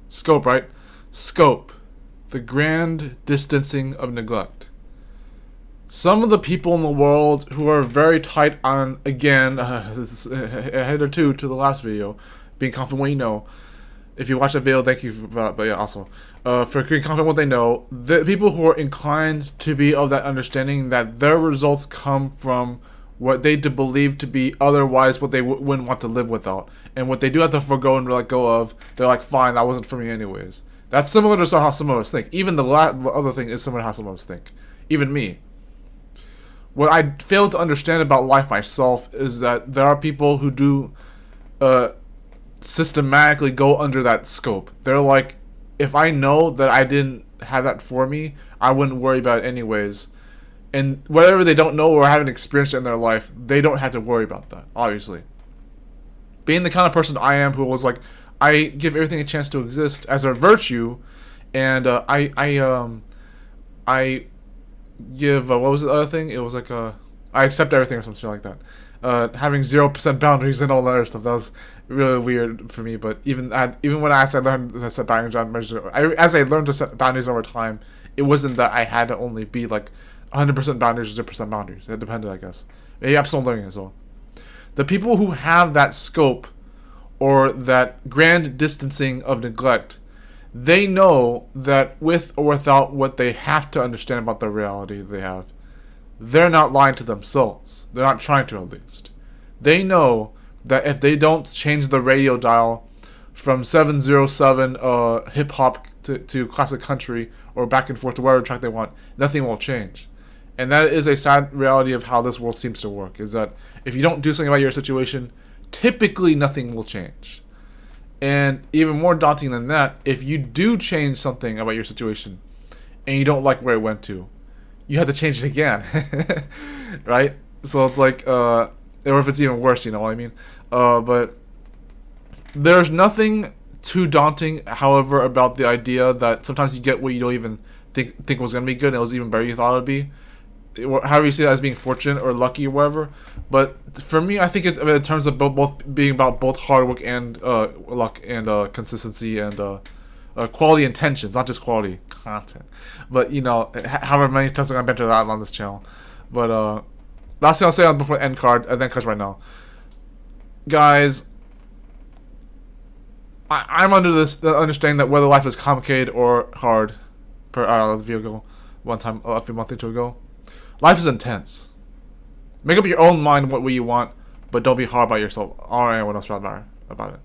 Scope, right? Scope. The grand distancing of neglect. Some of the people in the world who are very tight on, again, this is a head or two to the last video, being confident what you know. If you watch that video, thank you for that, but yeah, also. For being confident what they know, the people who are inclined to be of that understanding that their results come from what they believe to be otherwise what they wouldn't want to live without. And what they do have to forgo and let go of, they're like, fine, that wasn't for me anyways. That's similar to how some of us think. Even the other thing is similar to how some of us think. Even me. What I fail to understand about life myself is that there are people who do systematically go under that scope. They're like, if I know that I didn't have that for me, I wouldn't worry about it anyways. And whatever they don't know or haven't experienced it in their life, they don't have to worry about that, obviously. Being the kind of person I am, who was like, I give everything a chance to exist as a virtue, and I give what was the other thing? It was like I accept everything or something like that. Having 0% boundaries and all that other stuff, that was really weird for me. But even when I learned to set boundaries, as I learned to set boundaries over time, it wasn't that I had to only be like 100% boundaries or 0% boundaries. It depended, I guess. Maybe I'm still learning as well. The people who have that scope or that grand distancing of neglect, they know that with or without what they have to understand about the reality they have, they're not lying to themselves. They're not trying to, at least. They know that if they don't change the radio dial from 707 hip-hop to classic country or back and forth to whatever track they want, nothing will change. And that is a sad reality of how this world seems to work, is that if you don't do something about your situation, typically nothing will change. And even more daunting than that, if you do change something about your situation and you don't like where it went to, you have to change it again. Right? So it's like, or if it's even worse, you know what I mean? But there's nothing too daunting, however, about the idea that sometimes you get what you don't even think was going to be good and it was even better than you thought it would be. However you see that as being fortunate or lucky or whatever. But for me, I think in terms of both being about both hard work and luck and consistency and quality intentions, not just quality content. But you know, however many times I'm gonna mention that on this channel. But last thing I'll say before the end card, and then cards right now, guys. I'm under the understanding that whether life is complicated or hard, per the video ago, one time a few months or two ago. Life is intense. Make up your own mind what you want, but don't be hard by yourself or anyone else about it.